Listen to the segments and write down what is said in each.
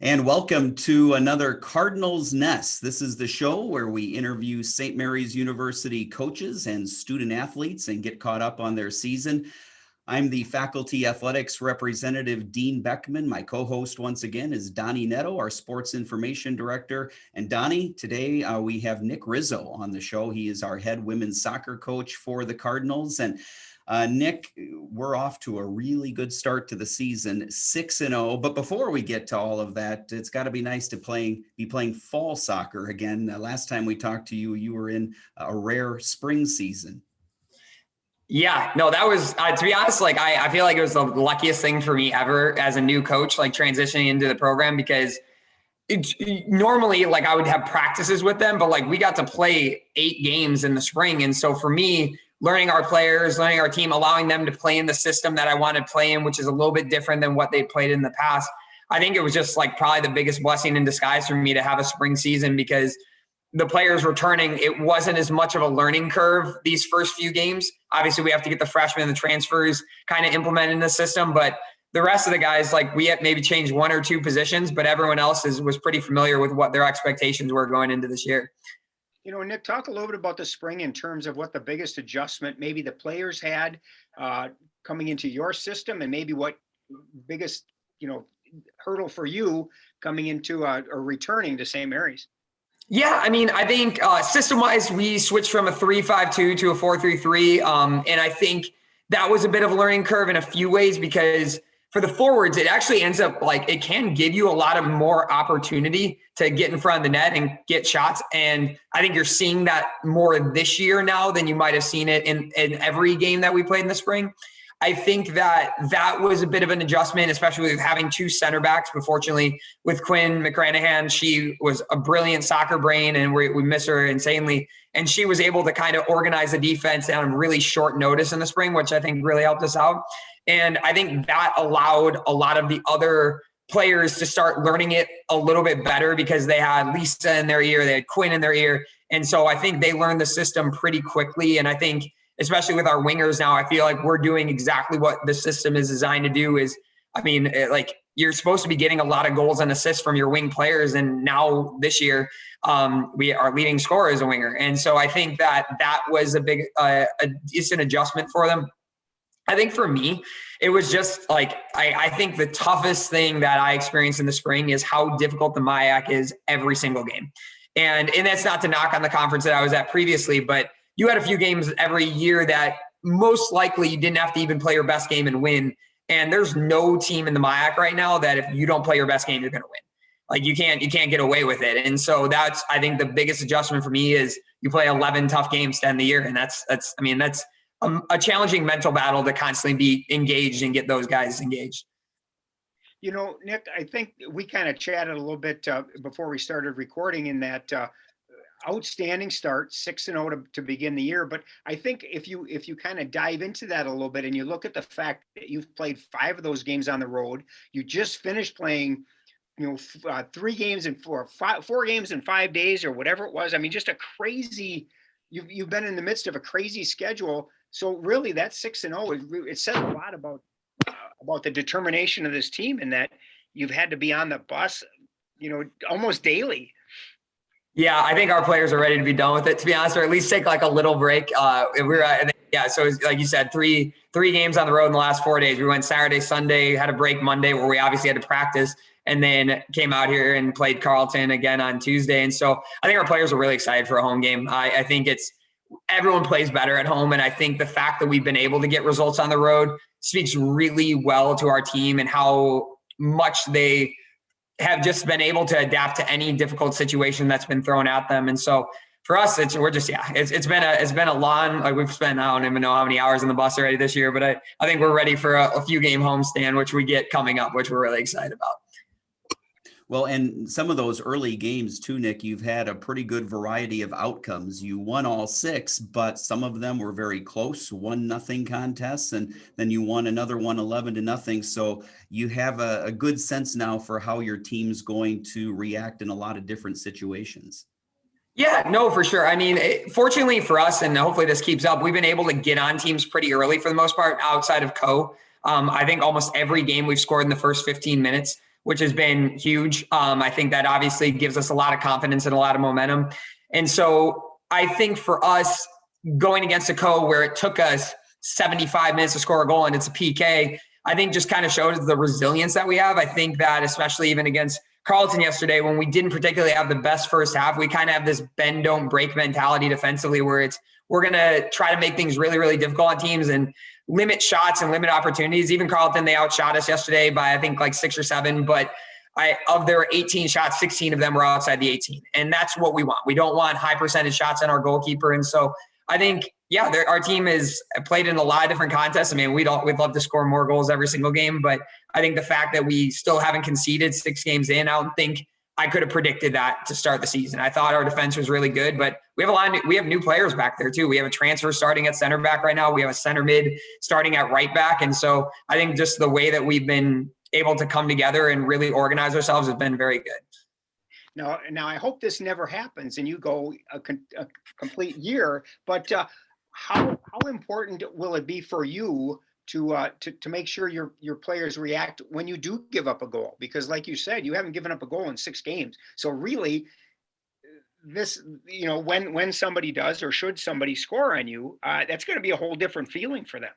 And welcome to another Cardinals Nest. This is the show where we interview St. Mary's University coaches and student athletes and get caught up on their season. I'm the faculty athletics representative, Dean Beckman. My co-host once again is Donny Nadeau, our sports information director. And Donny, today we have Nick Rizzo on the show. He is our head women's soccer coach for the Cardinals. And Nick, we're off to a really good start to the season, 6-0. But before we get to all of that, it's got to be nice to be playing fall soccer again. Last time we talked to you, you were in a rare spring season. Yeah, no, that was, to be honest, I feel like it was the luckiest thing for me ever as a new coach, transitioning into the program, because normally I would have practices with them, but we got to play 8 games in the spring. And so for me, learning our players, learning our team, allowing them to play in the system that I wanted to play in, which is a little bit different than what they played in the past. I think it was just probably the biggest blessing in disguise for me to have a spring season, because the players returning, it wasn't as much of a learning curve these first few games. Obviously, we have to get the freshmen and the transfers kind of implemented in the system, but the rest of the guys, we had maybe changed 1 or 2 positions, but everyone else was pretty familiar with what their expectations were going into this year. Nick, talk a little bit about the spring in terms of what the biggest adjustment maybe the players had coming into your system, and maybe what biggest, hurdle for you coming into or returning to St. Mary's. Yeah, I think system-wise, we switched from a 3-5-2 to a 4-3-3, and I think that was a bit of a learning curve in a few ways, because for the forwards, it actually ends up it can give you a lot of more opportunity to get in front of the net and get shots. And I think you're seeing that more this year now than you might have seen it in every game that we played in the spring. I think that was a bit of an adjustment, especially with having 2 center backs. But fortunately, with Quinn McCranahan, she was a brilliant soccer brain, and we miss her insanely. And she was able to kind of organize the defense on really short notice in the spring, which I think really helped us out. And I think that allowed a lot of the other players to start learning it a little bit better, because they had Lisa in their ear, they had Quinn in their ear. And so I think they learned the system pretty quickly. And I think, especially with our wingers now, I feel like we're doing exactly what the system is designed to do. You're supposed to be getting a lot of goals and assists from your wing players. And now this year, we are leading scorer as a winger. And so I think that was a decent adjustment for them. I think for me, it was just I think the toughest thing that I experienced in the spring is how difficult the MIAC is every single game. And that's not to knock on the conference that I was at previously, but you had a few games every year that most likely you didn't have to even play your best game and win. And there's no team in the MIAC right now that if you don't play your best game, you're going to win. You can't get away with it. And so that's, I think, the biggest adjustment for me is you play 11 tough games to end the year. And that's a challenging mental battle to constantly be engaged and get those guys engaged. Nick, I think we kind of chatted a little bit before we started recording in that outstanding start, 6-0 to begin the year. But I think if you kind of dive into that a little bit and you look at the fact that you've played 5 of those games on the road, you just finished playing 3 games in 4 games in 5 days or whatever it was. Just a crazy, you've been in the midst of a crazy schedule. So really that 6-0, it says a lot about the determination of this team, and that you've had to be on the bus, almost daily. Yeah, I think our players are ready to be done with it, to be honest, or at least take a little break. So it's, like you said, three games on the road in the last 4 days. We went Saturday, Sunday, had a break Monday where we obviously had to practice, and then came out here and played Carleton again on Tuesday. And so I think our players are really excited for a home game. I think everyone plays better at home. And I think the fact that we've been able to get results on the road speaks really well to our team and how much they have just been able to adapt to any difficult situation that's been thrown at them. And so for us, it's been a long, we've spent, I don't even know how many hours in the bus already this year, but I think we're ready for a few game homestand, which we get coming up, which we're really excited about. Well, and some of those early games too, Nick, you've had a pretty good variety of outcomes. You won all 6, but some of them were very close, 1-0 contests, and then you won another one 11-0. So you have a good sense now for how your team's going to react in a lot of different situations. Yeah, no, for sure. Fortunately for us, and hopefully this keeps up, we've been able to get on teams pretty early for the most part outside of I think almost every game we've scored in the first 15 minutes. which has been huge. I think that obviously gives us a lot of confidence and a lot of momentum. And so I think for us going against a co where it took us 75 minutes to score a goal and it's a PK, I think just kind of shows the resilience that we have. I think that especially even against Carleton yesterday, when we didn't particularly have the best first half, we kind of have this bend, don't break mentality defensively where we're going to try to make things really, really difficult on teams and limit shots and limit opportunities. Even Carleton, they outshot us yesterday by, I think, like 6 or 7, but of their 18 shots, 16 of them were outside the 18. And that's what we want. We don't want high percentage shots on our goalkeeper. And so I think, yeah, our team is played in a lot of different contests. I mean, we'd love to score more goals every single game, but I think the fact that we still haven't conceded 6 games in, I don't think I could have predicted that to start the season. I thought our defense was really good, but we have new players back there too. We have a transfer starting at center back right now. We have a center mid starting at right back. And so I think just the way that we've been able to come together and really organize ourselves has been very good. Now I hope this never happens and you go a complete year, but how important will it be for you to make sure your players react when you do give up a goal? Because like you said, you haven't given up a goal in 6 games. So really this, when somebody does, or should somebody score on you, that's going to be a whole different feeling for them.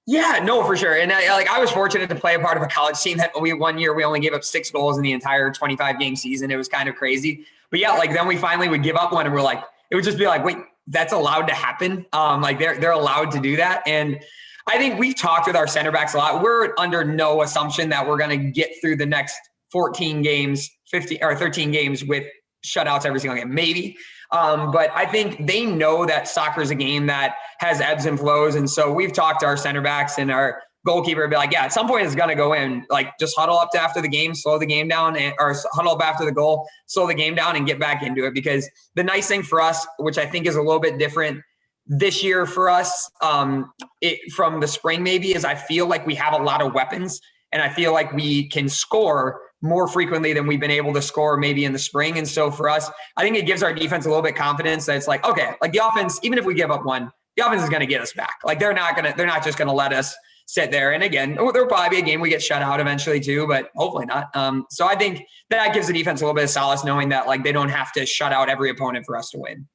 Yeah, no, for sure. And I was fortunate to play a part of a college team that one year we only gave up 6 goals in the entire 25 game season. It was kind of crazy. But yeah, like then we finally would give up one and we're like, it would just be like, wait, that's allowed to happen. Like they're allowed to do that. And I think we've talked with our center backs a lot. We're under no assumption that we're going to get through the next 14 games, 50 or 13 games with shutouts every single game, maybe. But I think they know that soccer is a game that has ebbs and flows. And so we've talked to our center backs and our goalkeeper and be like, yeah, at some point it's going to go in, like just huddle up to after the game, slow the game down, or huddle up after the goal, slow the game down and get back into it. Because the nice thing for us, which I think is a little bit different this year for us from the spring maybe, is I feel like we have a lot of weapons and I feel like we can score more frequently than we've been able to score maybe in the spring. And so for us, I think it gives our defense a little bit confidence that it's like, okay, like the offense, even if we give up one, the offense is going to get us back. Like they're not just going to let us sit there. And again, there'll probably be a game we get shut out eventually too, but hopefully not. So I think that gives the defense a little bit of solace knowing that like they don't have to shut out every opponent for us to win.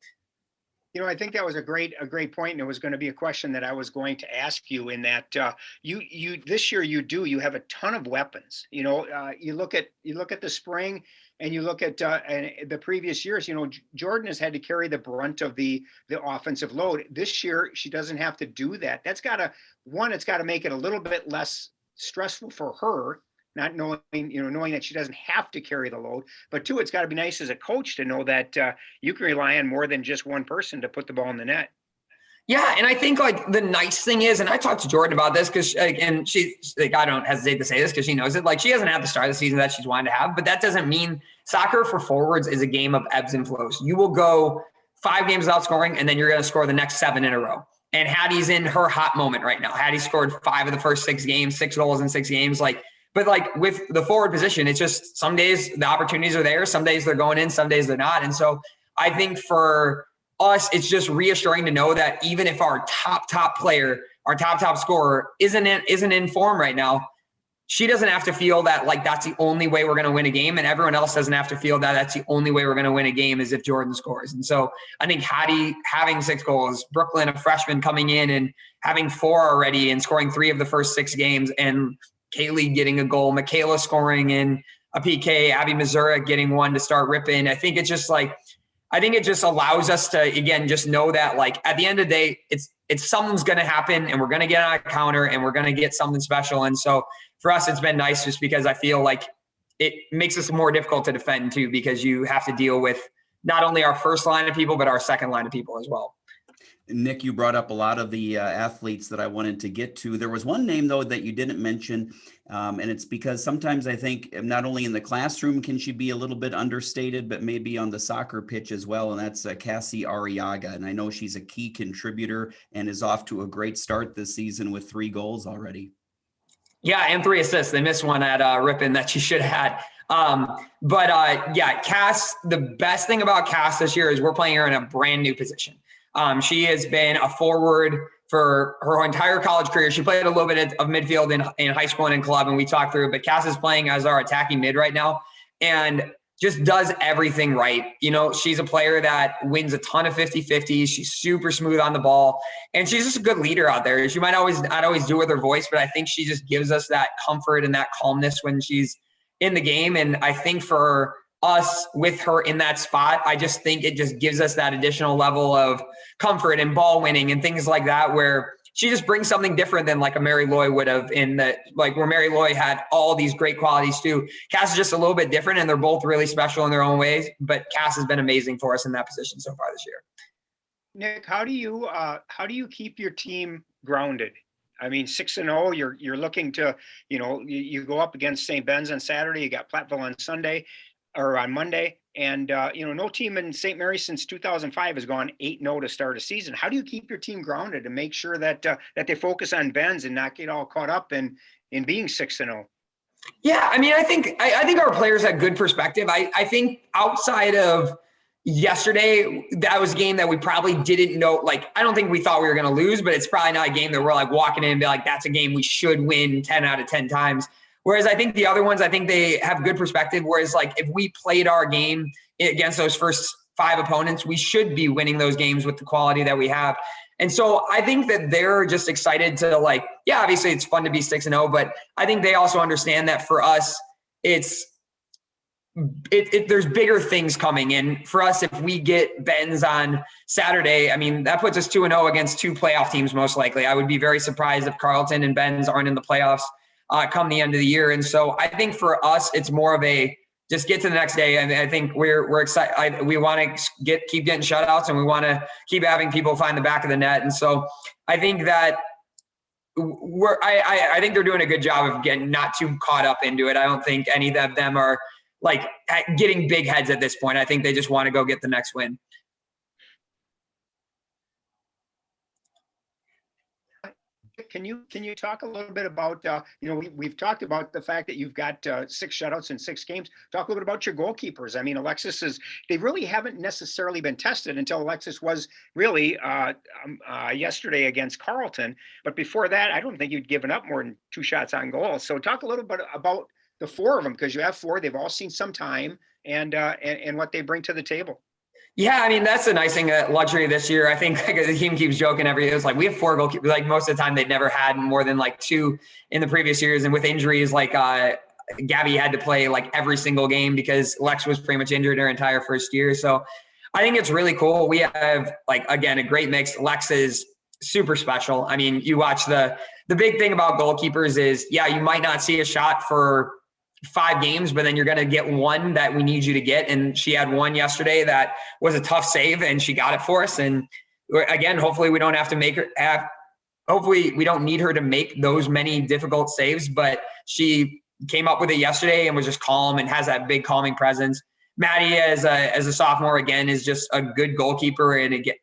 I think that was a great point, and it was going to be a question that I was going to ask you. In that you this year you have a ton of weapons. You look at the spring, and you look at the previous years. Jordan has had to carry the brunt of the offensive load. This year she doesn't have to do that. It's got to make it a little bit less stressful for her. Not knowing that she doesn't have to carry the load, but 2, it's got to be nice as a coach to know that you can rely on more than just one person to put the ball in the net. Yeah, and I think like the nice thing is, and I talked to Jordan about this because, and she's like, I don't hesitate to say this because she knows it. Like she hasn't had the start of the season that she's wanted to have, but that doesn't mean soccer for forwards is a game of ebbs and flows. You will go 5 games without scoring, and then you're going to score the next 7 in a row. And Hattie's in her hot moment right now. Hattie scored 5 of the first 6 games, 6 goals in 6 games, But like with the forward position, it's just some days the opportunities are there. Some days they're going in, some days they're not. And so I think for us, it's just reassuring to know that even if our top player, our top scorer isn't in form right now, she doesn't have to feel that like that's the only way we're going to win a game. And everyone else doesn't have to feel that that's the only way we're going to win a game is if Jordan scores. And so I think Hattie having 6 goals, Brooklyn, a freshman coming in and having 4 already and scoring 3 of the first 6 games, and Kaylee getting a goal, Michaela scoring in a PK, Abby Missouri getting one to start ripping. I think it just allows us to, again, just know that like at the end of the day, it's something's going to happen and we're going to get on a counter and we're going to get something special. And so for us, it's been nice just because I feel like it makes us more difficult to defend too, because you have to deal with not only our first line of people, but our second line of people as well. Nick, you brought up a lot of the athletes that I wanted to get to. There was one name, though, that you didn't mention, and it's because sometimes I think not only in the classroom can she be a little bit understated, but maybe on the soccer pitch as well, and that's Cassie Ariaga. And I know she's a key contributor and is off to a great start this season with 3 goals already. Yeah, and 3 assists. They missed one at Ripon that she should have had. Yeah, Cass, the best thing about Cass this year is we're playing her in a brand new position. She has been a forward for her entire college career. She played a little bit of midfield in high school and in club, and we talked through it. But Cass is playing as our attacking mid right now, and just does everything right. You know, she's a player that wins a ton of 50-50s. She's super smooth on the ball, and she's just a good leader out there. She might not always do with her voice, but I think she just gives us that comfort and that calmness when she's in the game. And I think for us with her in that spot, I just think it just gives us that additional level of comfort and ball winning and things like that, where she just brings something different than like a Mary Loy would have, in that, like, where Mary Loy had all these great qualities too. Cass is just a little bit different, and they're both really special in their own ways, but Cass has been amazing for us in that position so far this year. Nick, how do you keep your team grounded? I mean, 6-0, you're looking to, you go up against St. Ben's on Saturday, you got Platteville on Sunday or on Monday. And, no team in St. Mary's since 2005 has gone 8-0 to start a season. How do you keep your team grounded and make sure that that they focus on Ben's and not get all caught up in being 6-0? Yeah, I mean, I think our players had good perspective. I think outside of yesterday, that was a game that we probably didn't know. Like, I don't think we thought we were going to lose, but it's probably not a game that we're like walking in and be like, that's a game we should win 10 out of 10 times. Whereas I think the other ones, I think they have good perspective. Whereas, like, if we played our game against those first 5 opponents, we should be winning those games with the quality that we have. And so I think that they're just excited to, like, yeah, obviously it's fun to be 6-0, but I think they also understand that for us, there's bigger things coming. And for us, if we get Ben's on Saturday, I mean, that puts us 2-0 against 2 playoff teams, most likely. I would be very surprised if Carleton and Ben's aren't in the playoffs come the end of the year. And so I think for us, it's more of a just get to the next day. And I think we're excited. We want to keep getting shutouts, and we want to keep having people find the back of the net. And so I think that I think they're doing a good job of getting not too caught up into it. I don't think any of them are like getting big heads at this point. I think they just want to go get the next win. Can you talk a little bit about, we've talked about the fact that you've got 6 shutouts in 6 games. Talk a little bit about your goalkeepers. I mean, they really haven't necessarily been tested until Alexis was really yesterday against Carleton. But before that, I don't think you'd given up more than 2 shots on goal. So talk a little bit about the 4 of them, because you have 4. They've all seen some time, and what they bring to the table. Yeah, I mean, that's the nice thing, luxury this year. I think like, the team keeps joking every year. It's like we have 4 goalkeepers. Like most of the time, they'd never had more than like 2 in the previous years. And with injuries, like Gabby had to play like every single game because Lex was pretty much injured her entire first year. So I think it's really cool. We have, like, again, a great mix. Lex is super special. I mean, you watch the big thing about goalkeepers is, yeah, you might not see a shot for 5 games, but then you're going to get one that we need you to get. And she had one yesterday that was a tough save, and she got it for us. And again, hopefully we don't have to hopefully we don't need her to make those many difficult saves, but she came up with it yesterday and was just calm and has that big calming presence. Maddie, as a sophomore, again, is just a good goalkeeper. And again,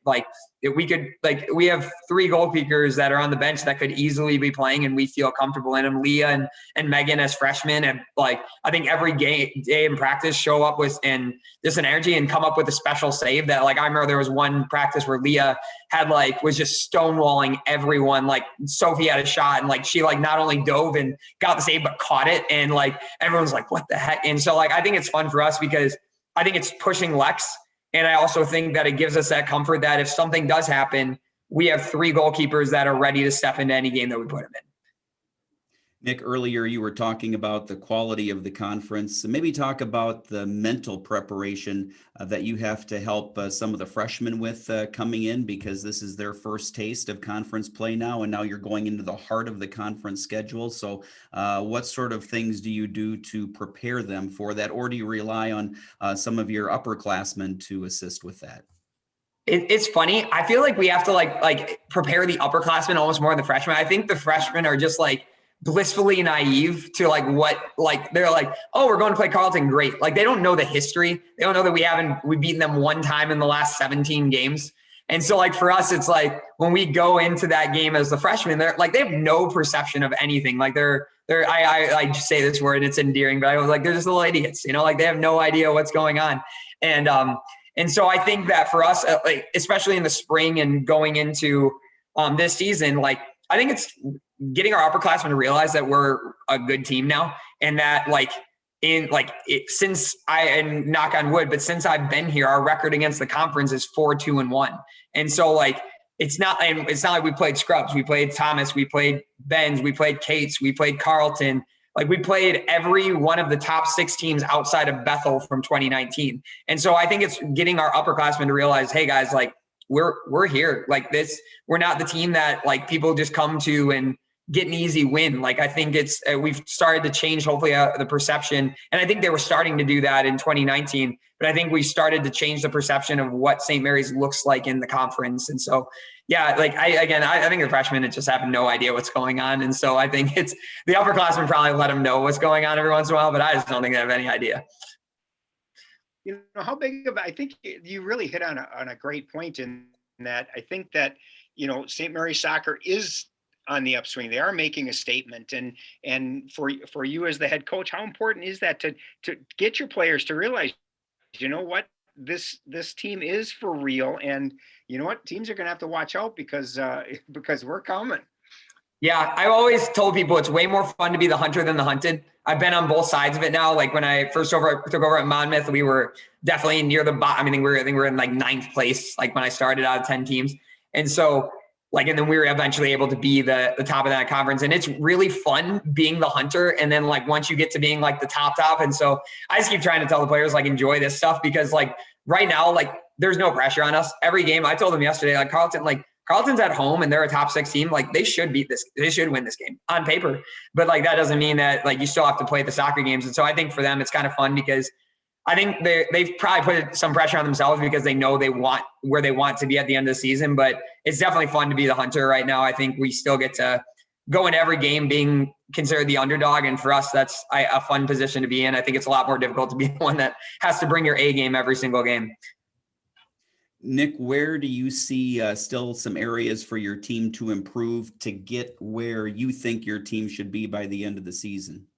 we have 3 goalkeepers that are on the bench that could easily be playing, and we feel comfortable in them. Leah and Megan as freshmen, and I think every day in practice show up with and just an energy and come up with a special save that, I remember there was one practice where Leah had was just stonewalling everyone. Sophie had a shot, and she not only dove and got the save but caught it, and everyone's like, what the heck? And so I think it's fun for us because I think it's pushing Lex. And I also think that it gives us that comfort that if something does happen, we have 3 goalkeepers that are ready to step into any game that we put them in. Nick, earlier you were talking about the quality of the conference. Maybe talk about the mental preparation that you have to help some of the freshmen with coming in, because this is their first taste of conference play now, and now you're going into the heart of the conference schedule. So what sort of things do you do to prepare them for that, or do you rely on some of your upperclassmen to assist with that? It's funny. I feel like we have to prepare the upperclassmen almost more than the freshmen. I think the freshmen are just blissfully naive to they're oh, we're going to play Carleton. Great. They don't know the history. They don't know that we've beaten them one time in the last 17 games. And so for us, it's when we go into that game as the freshmen, they're they have no perception of anything. I just say this word and it's endearing, but I was they're just little idiots, they have no idea what's going on. And so I think that for us, especially in the spring and going into this season, like, I think it's getting our upperclassmen to realize that we're a good team now, and that since and knock on wood, but since I've been here, our record against the conference is 4-2-1. And so like, it's not like we played scrubs. We played Thomas, we played Benz, we played Cates, we played Carleton. Like, we played every one of the top 6 teams outside of Bethel from 2019. And so I think it's getting our upperclassmen to realize, hey guys, like, we're here. Like, this, we're not the team that like people just come to and get an easy win. Like, I think we've started to change, hopefully, the perception. And I think they were starting to do that in 2019, but I think we started to change the perception of what St. Mary's looks like in the conference. And so, yeah, like, I think the freshmen just have no idea what's going on. And so I think it's the upperclassmen probably let them know what's going on every once in a while, but I just don't think they have any idea. You know, how big of, I think you really hit on a great point in that. I think that, you know, St. Mary's soccer is on the upswing. They are making a statement, and for you as the head coach, how important is that to get your players to realize, you know what, this team is for real, and you know what, teams are going to have to watch out because we're coming. Yeah, I've always told people it's way more fun to be the hunter than the hunted. I've been on both sides of it now. Like, when I first took over at Monmouth, we were definitely near the bottom. I think we were in like 9th place, like when I started out of 10 teams. And so like, and then we were eventually able to be the top of that conference. And it's really fun being the hunter. And then like, once you get to being like the top. And so I just keep trying to tell the players, like, enjoy this stuff, because like right now, like, there's no pressure on us. Every game, I told them yesterday, like, Carleton's at home and they're a top 6 team. Like, they should beat this. They should win this game on paper. But like, that doesn't mean that like you still have to play the soccer games. And so I think for them, it's kind of fun, because I think they've probably put some pressure on themselves because they know they want where they want to be at the end of the season. But it's definitely fun to be the hunter right now. I think we still get to go in every game being considered the underdog. And for us, that's a fun position to be in. I think it's a lot more difficult to be the one that has to bring your A game every single game. Nick, where do you see still some areas for your team to improve to get where you think your team should be by the end of the season?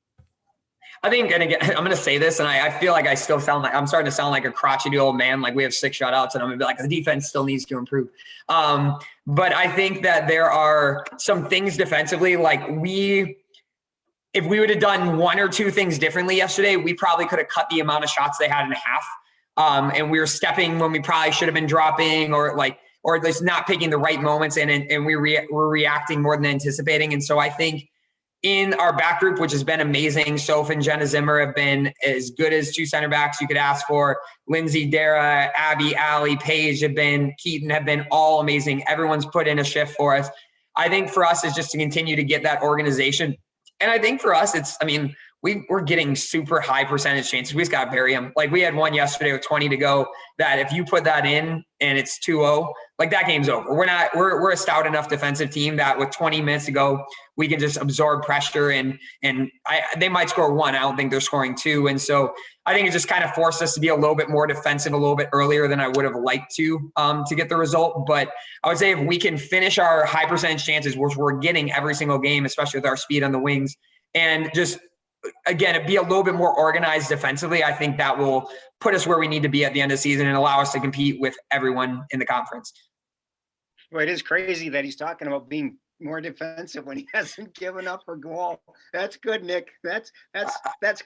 I think, and again, I'm going to say this, and I feel like I still sound like I'm starting to sound like a crotchety old man. Like, we have 6 shutouts, and I'm going to be like, the defense still needs to improve. But I think that there are some things defensively, like if we would have done 1 or 2 things differently yesterday, we probably could have cut the amount of shots they had in half. And we were stepping when we probably should have been dropping, or at least not picking the right moments, and we're reacting more than anticipating. And so I think in our back group, which has been amazing, Soph and Jenna Zimmer have been as good as 2 center backs you could ask for. Lindsay, Dara, Abby, Allie, Paige Keaton have been all amazing. Everyone's put in a shift for us. I think for us is just to continue to get that organization. And I think for us, we're getting super high percentage chances. We just got to bury them. Like, we had one yesterday with 20 to go that if you put that in and it's 2-0, like, that game's over. We're a stout enough defensive team that with 20 minutes to go, we can just absorb pressure and they might score 1. I don't think they're scoring 2. And so I think it just kind of forced us to be a little bit more defensive a little bit earlier than I would have liked to get the result. But I would say if we can finish our high percentage chances, which we're getting every single game, especially with our speed on the wings, and just, again, be a little bit more organized defensively, I think that will put us where we need to be at the end of the season and allow us to compete with everyone in the conference. Well, it is crazy that he's talking about being more defensive when he hasn't given up a goal. That's good, Nick. That's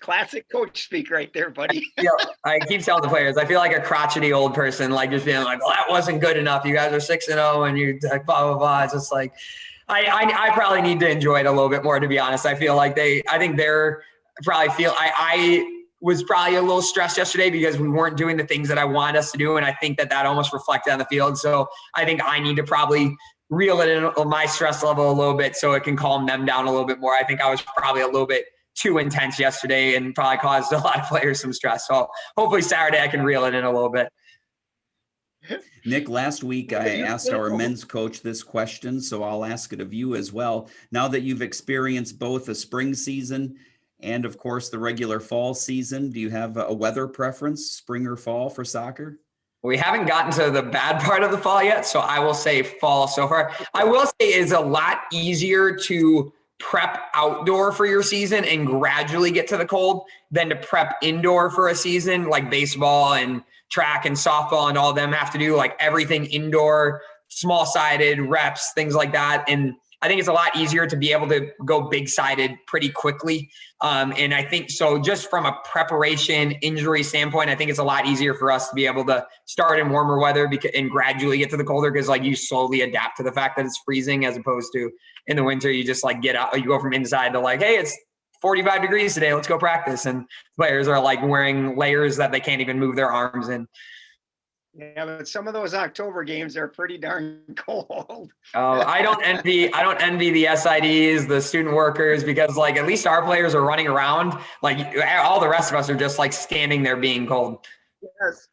classic coach speak right there, buddy. I keep telling the players, I feel like a crotchety old person, like, just being like, well, that wasn't good enough. You guys are 6-0 and you're like, blah, blah, blah. It's just like, I probably need to enjoy it a little bit more, to be honest. I feel like I was probably a little stressed yesterday because we weren't doing the things that I wanted us to do. And I think that almost reflected on the field. So I think I need to probably reel it in on my stress level a little bit so it can calm them down a little bit more. I think I was probably a little bit too intense yesterday and probably caused a lot of players some stress. So hopefully Saturday I can reel it in a little bit. Nick, last week I asked our men's coach this question, so I'll ask it of you as well. Now that you've experienced both a spring season and, of course, the regular fall season, do you have a weather preference, spring or fall, for soccer? We haven't gotten to the bad part of the fall yet, so I will say fall so far. I will say it's a lot easier to prep outdoor for your season and gradually get to the cold than to prep indoor for a season, like baseball and track and softball and all of them have to do like everything indoor small sided reps, things like that. And I think it's a lot easier to be able to go big sided pretty quickly. And I think so just from a preparation injury standpoint, I think it's a lot easier for us to be able to start in warmer weather and gradually get to the colder, because like you slowly adapt to the fact that it's freezing, as opposed to in the winter, you just like get out, you go from inside to like, hey, it's 45 degrees today, let's go practice. And players are like wearing layers that they can't even move their arms in. Yeah, but some of those October games are pretty darn cold. I don't envy the SIDs, the student workers, because like at least our players are running around. Like all the rest of us are just like standing there being cold. Yes.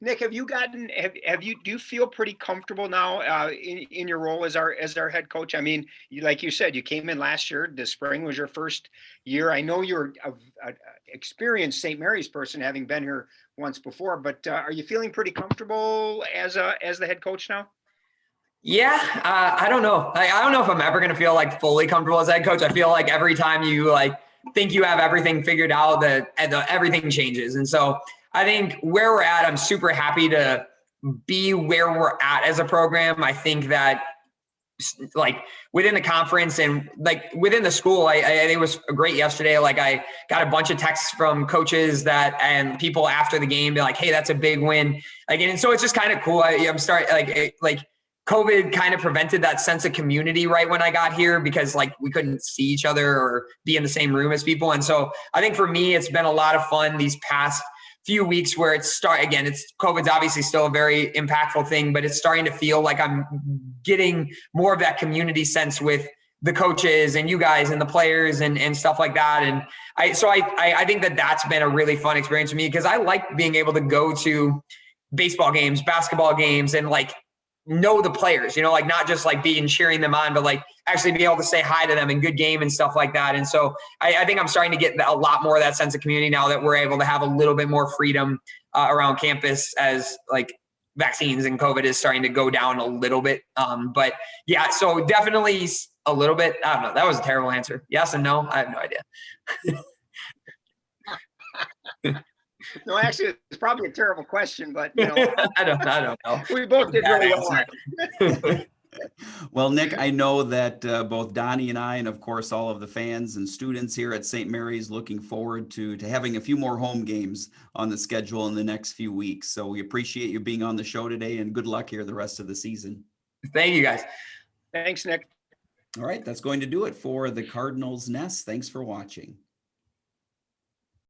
Nick, have you do you feel pretty comfortable now in your role as our head coach? I mean, like you said, you came in last year. The spring was your first year. I know you're an experienced St. Mary's person, having been here once before, but are you feeling pretty comfortable as the head coach now? Yeah, I don't know. I don't know if I'm ever going to feel like fully comfortable as head coach. I feel like every time you like think you have everything figured out, that everything changes. And so I think where we're at, I'm super happy to be where we're at as a program. I think that like within the conference and like within the school, I think it was great yesterday. Like I got a bunch of texts from coaches and people after the game, be like, hey, that's a big win. Like, and so it's just kind of cool. I'm starting like COVID kind of prevented that sense of community right when I got here, because like we couldn't see each other or be in the same room as people. And so I think for me, it's been a lot of fun these past few weeks where COVID's obviously still a very impactful thing, but it's starting to feel like I'm getting more of that community sense with the coaches and you guys and the players and stuff like that. And I think that that's been a really fun experience for me, because I like being able to go to baseball games, basketball games, and like know the players, like not just like cheering them on, but like actually be able to say hi to them in good game and stuff like that. And so I think I'm starting to get a lot more of that sense of community now that we're able to have a little bit more freedom around campus, as like vaccines and COVID is starting to go down a little bit. But yeah, so definitely a little bit. I don't know. That was a terrible answer. Yes and no. I have no idea. No, actually, it's probably a terrible question, but I don't know. We both did really well. Well, Nick, I know that both Donny and I, and of course all of the fans and students here at St. Mary's, looking forward to having a few more home games on the schedule in the next few weeks. So we appreciate you being on the show today, and good luck here the rest of the season. Thank you, guys. Thanks, Nick. All right, that's going to do it for the Cardinals Nest. Thanks for watching.